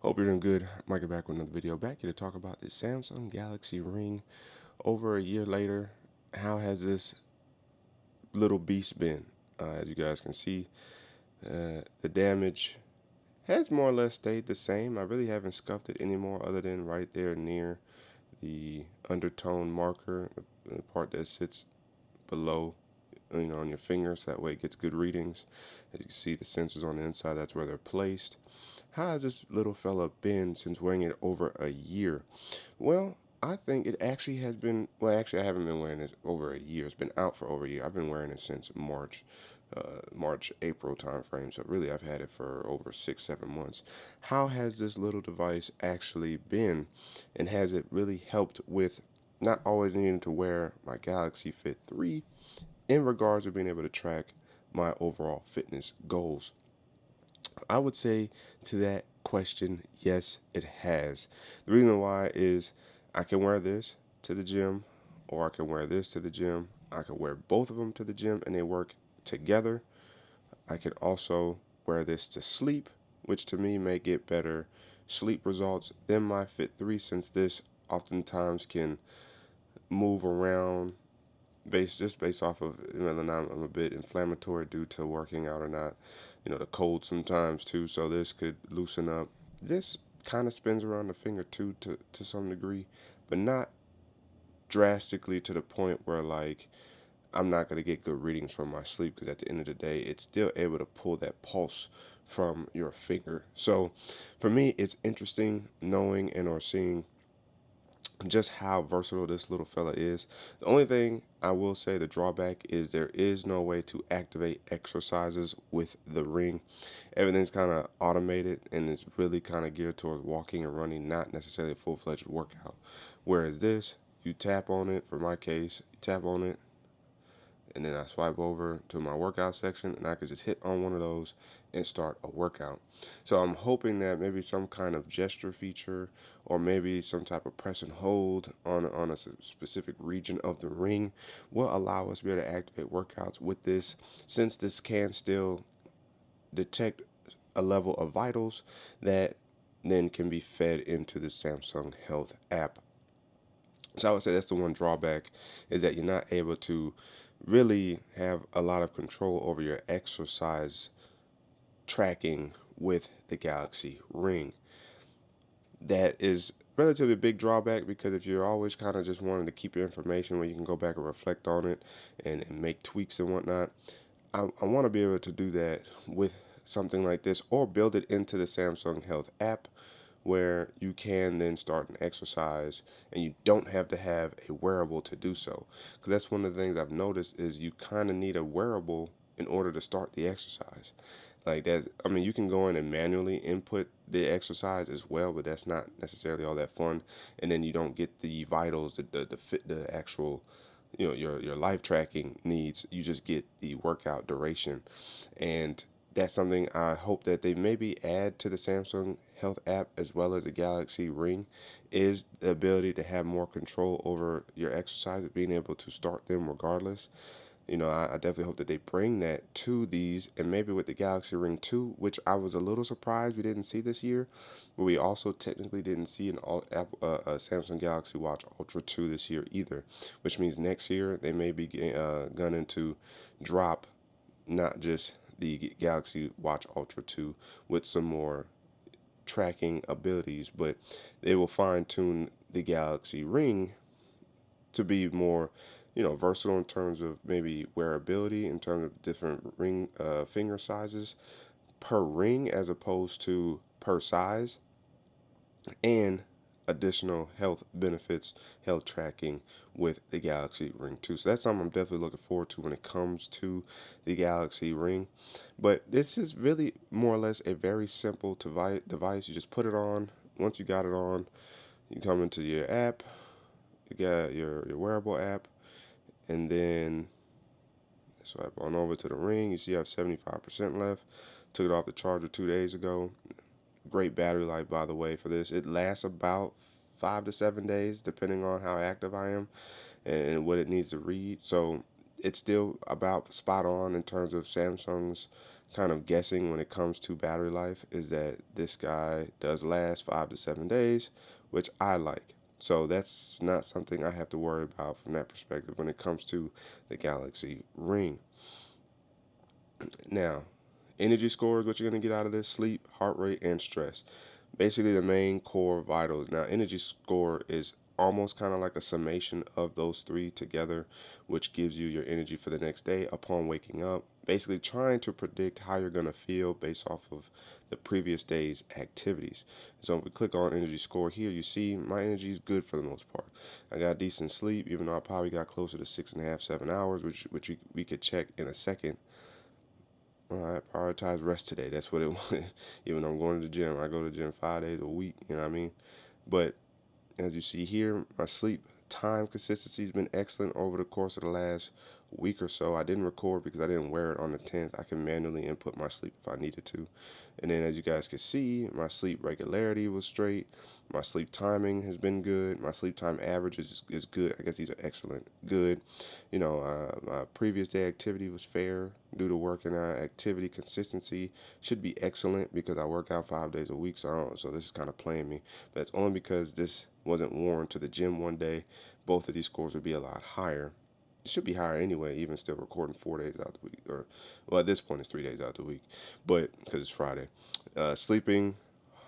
Hope you're doing good. Micah back with another video. Back here to talk about the Samsung Galaxy Ring. Over a year later, how has this little beast been? As you guys can see, the damage has more or less stayed the same. I really haven't scuffed it anymore other than right there near the undertone marker, the part that sits below, on your fingers. That way it gets good readings. As you can see, the sensors on the inside, that's where they're placed. How has this little fella been since wearing it over a year? Well, I think it actually has been. Well, actually, I haven't been wearing it over a year. It's been out for over a year. I've been wearing it since March, April time frame. So really, I've had it for over 6, 7 months. How has this little device actually been, and has it really helped with not always needing to wear my Galaxy Fit 3 in regards to being able to track my overall fitness goals? I would say to that question, yes, it has. The reason why is I can wear this to the gym, or I can wear this to the gym. I can wear both of them to the gym and they work together. I can also wear this to sleep, which to me may get better sleep results than my Fit 3, since this oftentimes can move around based off of whether or not I'm a bit inflammatory due to working out or not. The cold sometimes too, so this could loosen up. This kind of spins around the finger too to some degree, but not drastically to the point where like I'm not going to get good readings from my sleep, because at the end of the day, it's still able to pull that pulse from your finger. So for me, it's interesting knowing and or seeing just how versatile this little fella is. The only thing I will say, the drawback, is there is no way to activate exercises with the ring. Everything's kind of automated and it's really kind of geared towards walking and running, not necessarily a full-fledged workout. Whereas this, you tap on it, for my case, you tap on it, and then I swipe over to my workout section and I could just hit on one of those and start a workout. So I'm hoping that maybe some kind of gesture feature, or maybe some type of press and hold on a specific region of the ring, will allow us to be able to activate workouts with this, since this can still detect a level of vitals that then can be fed into the Samsung Health app. So I would say that's the one drawback, is that you're not able to really have a lot of control over your exercise tracking with the Galaxy Ring. That is relatively a big drawback, because if you're always kind of just wanting to keep your information where you can go back and reflect on it and make tweaks and whatnot, I want to be able to do that with something like this, or build it into the Samsung Health app, where you can then start an exercise and you don't have to have a wearable to do so. Because that's one of the things I've noticed, is you kind of need a wearable in order to start the exercise. Like that, I mean, you can go in and manually input the exercise as well, but that's not necessarily all that fun. And then you don't get the vitals, the fit, the actual, your life tracking needs. You just get the workout duration, and that's something I hope that they maybe add to the Samsung Health app as well as the Galaxy Ring, is the ability to have more control over your exercise, being able to start them regardless. I definitely hope that they bring that to these, and maybe with the Galaxy Ring 2, which I was a little surprised we didn't see this year, but we also technically didn't see a Samsung Galaxy Watch Ultra 2 this year either, which means next year they may be gunning to drop not just the Galaxy Watch Ultra 2 with some more tracking abilities, but they will fine tune the Galaxy Ring to be more, versatile in terms of maybe wearability, in terms of different ring finger sizes per ring as opposed to per size, and additional health benefits, health tracking with the Galaxy Ring 2. So that's something I'm definitely looking forward to when it comes to the Galaxy Ring. But this is really more or less a very simple device. You just put it on. Once you got it on, you come into your app, you got your wearable app, and then swipe on over to the ring. You see I have 75% left. Took it off the charger 2 days ago. Great battery life, by the way, for this. It lasts about 5 to 7 days, depending on how active I am and what it needs to read. So it's still about spot on in terms of Samsung's kind of guessing when it comes to battery life is that this guy does last 5 to 7 days, which I like. So that's not something I have to worry about from that perspective when it comes to the Galaxy Ring. Now, energy score is what you're going to get out of this: sleep, heart rate, and stress. Basically, the main core vitals. Now, energy score is almost kind of like a summation of those three together, which gives you your energy for the next day upon waking up. Basically, trying to predict how you're going to feel based off of the previous day's activities. So, if we click on energy score here, you see my energy is good for the most part. I got decent sleep, even though I probably got closer to 6.5, 7 hours, which we could check in a second. I prioritize rest today. That's what it was. Even though I'm going to the gym, I go to the gym 5 days a week. You know what I mean? But as you see here, my sleep time consistency has been excellent over the course of the last week or so. I didn't record because I didn't wear it on the 10th. I can manually input my sleep if I needed to. And then as you guys can see, my sleep regularity was straight. My sleep timing has been good. My sleep time average is good. I guess these are excellent. Good. My previous day activity was fair due to working out. Activity consistency should be excellent because I work out 5 days a week. So this is kind of playing me. But it's only because this wasn't worn to the gym one day. Both of these scores would be a lot higher. It should be higher anyway, even still recording 4 days out the week. Or, well, at this point, it's 3 days out the week. But, because it's Friday. Sleeping,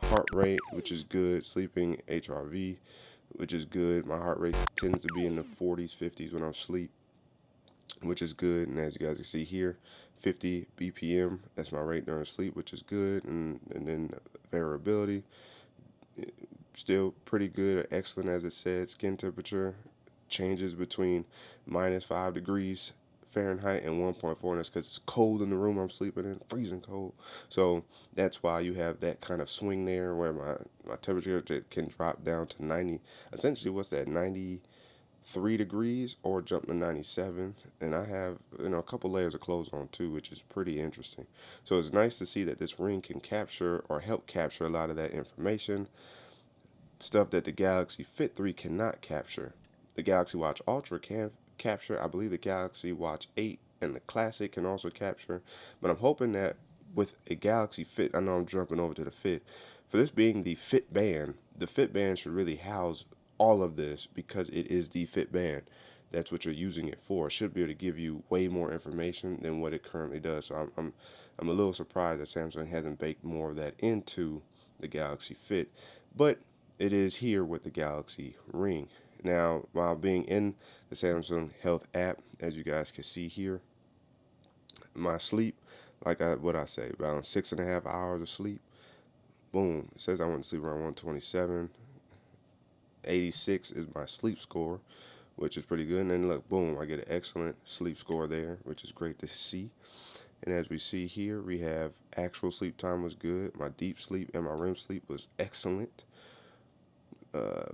heart rate, which is good. Sleeping, HRV, which is good. My heart rate tends to be in the 40s, 50s when I'm asleep, which is good. And as you guys can see here, 50 BPM, that's my rate during sleep, which is good. And then variability, still pretty good or excellent as it said. Skin temperature changes between -5 degrees Fahrenheit and 1.4, and that's because it's cold in the room I'm sleeping in, freezing cold. So that's why you have that kind of swing there where my temperature can drop down to 90. Essentially, what's that, 93 degrees or jump to 97. And I have, a couple layers of clothes on too, which is pretty interesting. So it's nice to see that this ring can capture or help capture a lot of that information, stuff that the Galaxy Fit 3 cannot capture. The Galaxy Watch Ultra can capture. I believe the Galaxy Watch 8 and the Classic can also capture. But I'm hoping that with a Galaxy Fit, I know I'm jumping over to the Fit, for this being the Fit Band, the Fit Band should really house all of this because it is the Fit Band. That's what you're using it for. It should be able to give you way more information than what it currently does. So I'm a little surprised that Samsung hasn't baked more of that into the Galaxy Fit. But it is here with the Galaxy Ring. Now, while being in the Samsung Health app, as you guys can see here, my sleep, what I say, about 6.5 hours of sleep. Boom. It says I went to sleep around 127. 86 is my sleep score, which is pretty good. And then look, boom, I get an excellent sleep score there, which is great to see. And as we see here, we have actual sleep time was good. My deep sleep and my REM sleep was excellent.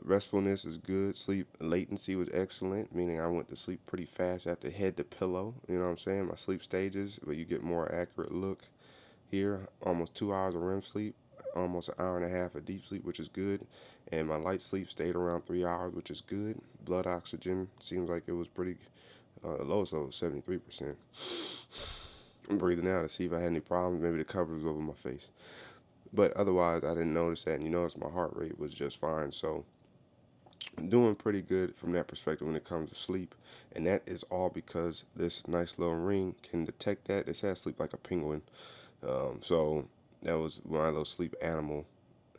Restfulness is good. Sleep latency was excellent, meaning I went to sleep pretty fast after head to pillow. You know what I'm saying? My sleep stages, where you get more accurate look here. Almost 2 hours of REM sleep, almost an hour and a half of deep sleep, which is good. And my light sleep stayed around 3 hours, which is good. Blood oxygen seems like it was pretty lowest level was 73%. I'm breathing out to see if I had any problems. Maybe the cover was over my face. But otherwise, I didn't notice that. And you notice my heart rate was just fine. So I'm doing pretty good from that perspective when it comes to sleep. And that is all because this nice little ring can detect that. It says sleep like a penguin. So that was my little sleep animal.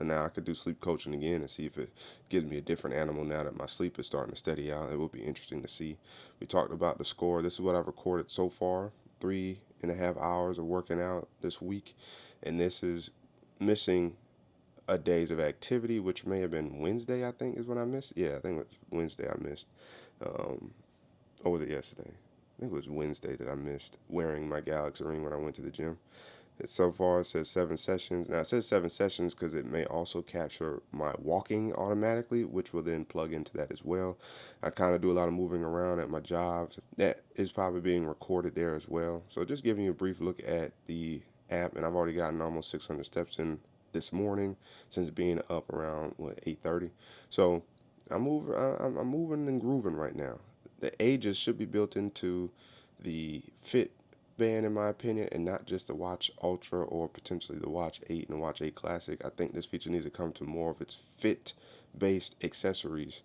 And now I could do sleep coaching again and see if it gives me a different animal now that my sleep is starting to steady out. It will be interesting to see. We talked about the score. This is what I've recorded so far. 3.5 hours of working out this week. And this is missing a days of activity, which may have been Wednesday, I think is when I missed. Yeah, I think it was Wednesday I missed. Or was it yesterday? I think it was Wednesday that I missed wearing my Galaxy ring when I went to the gym. So far, it says 7 sessions. Now, it says 7 sessions because it may also capture my walking automatically, which will then plug into that as well. I kind of do a lot of moving around at my jobs. That is probably being recorded there as well. So just giving you a brief look at the app, and I've already gotten almost 600 steps in this morning since being up around 8:30. So I'm moving and grooving right now. The ages should be built into the Fit band in my opinion, and not just the Watch Ultra or potentially the Watch 8 and the Watch 8 Classic. I think this feature needs to come to more of its fit-based accessories.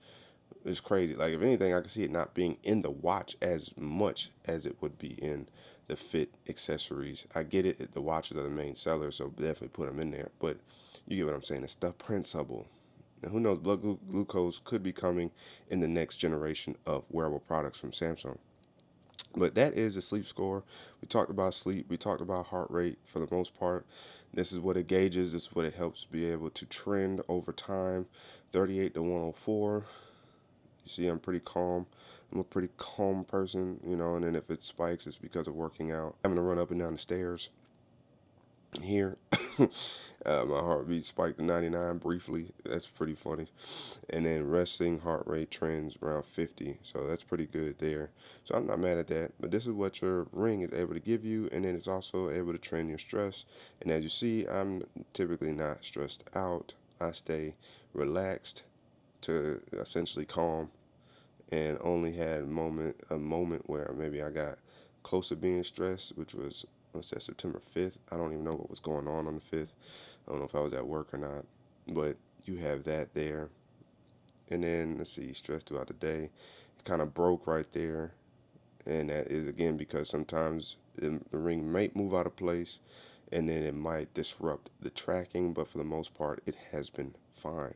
It's crazy. Like, if anything, I can see it not being in the watch as much as it would be in the fit accessories. I get it, the watches are the main seller, so definitely put them in there. But you get what I'm saying. It's stuff printable. Now, who knows? Blood glucose could be coming in the next generation of wearable products from Samsung. But that is the sleep score. We talked about sleep. We talked about heart rate for the most part. This is what it gauges. This is what it helps be able to trend over time. 38 to 104. You see, I'm pretty calm. I'm a pretty calm person, you know, and then if it spikes, it's because of working out. I'm going to run up and down the stairs here. My heartbeat spiked to 99 briefly. That's pretty funny. And then resting heart rate trends around 50. So that's pretty good there. So I'm not mad at that. But this is what your ring is able to give you. And then it's also able to trend your stress. And as you see, I'm typically not stressed out. I stay relaxed to essentially calm, and only had a moment where maybe I got close to being stressed, which was, what's that, September 5th. I don't even know what was going on the 5th. I don't know if I was at work or not, but you have that there. And then let's see, stress throughout the day, it kind of broke right there, and that is again because sometimes the ring might move out of place, and then it might disrupt the tracking, but for the most part it has been fine.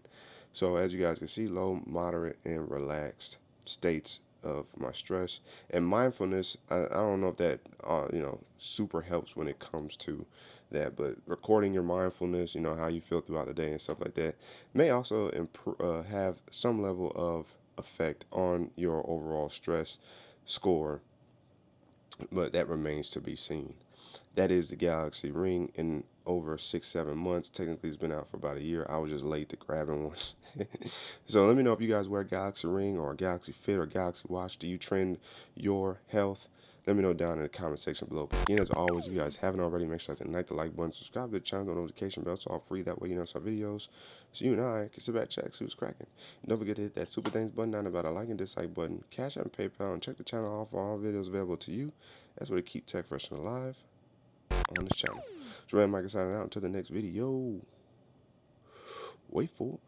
So as you guys can see, low, moderate, and relaxed states of my stress and mindfulness. I don't know if that super helps when it comes to that, but recording your mindfulness, you know, how you feel throughout the day and stuff like that, may also have some level of effect on your overall stress score, but that remains to be seen. That is the Galaxy Ring in over 6-7 months. Technically, it's been out for about a year. I was just late to grabbing one. So let me know if you guys wear a Galaxy Ring or a Galaxy Fit or Galaxy Watch. Do you trend your health? Let me know down in the comment section below. But again, as always, if you guys haven't already, make sure to hit the like button, subscribe to the channel, notification bell, so all free. That way you notice our videos. So you and I can sit back, check, see what's cracking. And don't forget to hit that super thanks button down about a like and dislike button, Cash App and PayPal, and check the channel out for all videos available to you. That's where to keep tech fresh and alive on this channel. So Micah signing out until the next video. Wait for it.